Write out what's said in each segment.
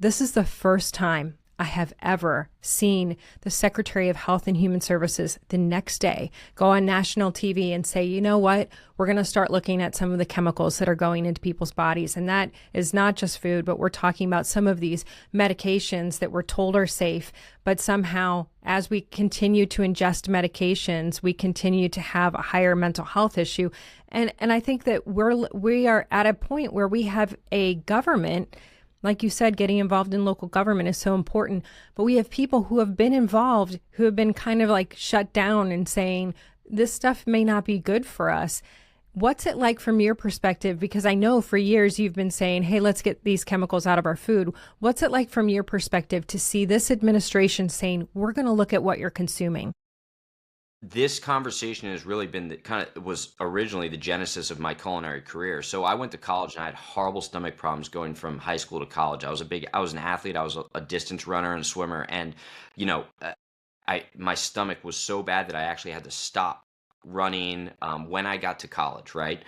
This is the first time I have ever seen the Secretary of Health and Human Services the next day go on national TV and say, you know what, we're going to start looking at some of the chemicals that are going into people's bodies. And that is not just food, but we're talking about some of these medications that we're told are safe. But somehow, as we continue to ingest medications, we continue to have a higher mental health issue. And I think that we are at a point where we have a government. Like you said, getting involved in local government is so important, but we have people who have been involved who have been kind of like shut down and saying, this stuff may not be good for us. What's it like from your perspective? Because I know for years you've been saying, hey, let's get these chemicals out of our food. What's it like from your perspective to see this administration saying, we're going to look at what you're consuming? This conversation has really been was originally the genesis of my culinary career. So I went to college and I had horrible stomach problems going from high school to college. I was an athlete. I was a distance runner and a swimmer. And, you know, my stomach was so bad that I actually had to stop running when I got to college, right?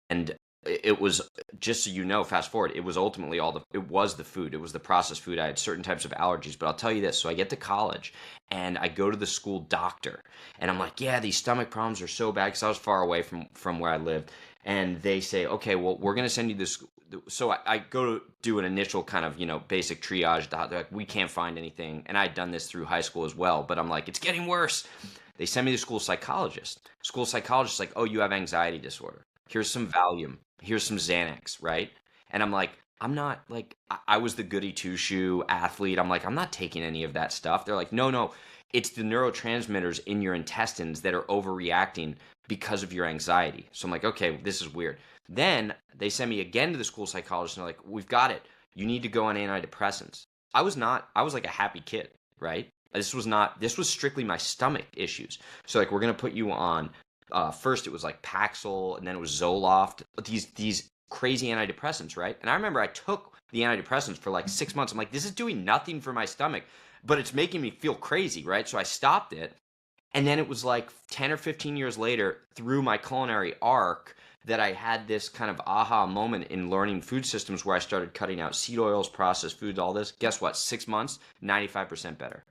And it was, just so you know, fast forward, it was ultimately it was the food. It was the processed food. I had certain types of allergies, but I'll tell you this. So I get to college and I go to the school doctor and I'm like, yeah, these stomach problems are so bad because I was far away from where I lived. And they say, okay, well, we're going to send you this. So I go to do an initial kind of, basic triage. They're like, we can't find anything. And I'd done this through high school as well, but I'm like, it's getting worse. They send me to school psychologist. School psychologist is like, oh, you have anxiety disorder. Here's some Valium. Here's some Xanax, right? And I'm like, I'm not like, I was the goody two-shoe athlete. I'm like, I'm not taking any of that stuff. They're like, no, it's the neurotransmitters in your intestines that are overreacting because of your anxiety. So I'm like, okay, this is weird. Then they send me again to the school psychologist and they're like, we've got it. You need to go on antidepressants. I was like a happy kid, right? This was strictly my stomach issues. So like, we're going to put you on first it was like Paxil, and then it was Zoloft, these crazy antidepressants, right? And I remember I took the antidepressants for like 6 months. I'm like, this is doing nothing for my stomach, but it's making me feel crazy, right? So I stopped it. And then it was like 10 or 15 years later, through my culinary arc, that I had this kind of aha moment in learning food systems where I started cutting out seed oils, processed foods, all this. Guess what? 6 months, 95% better.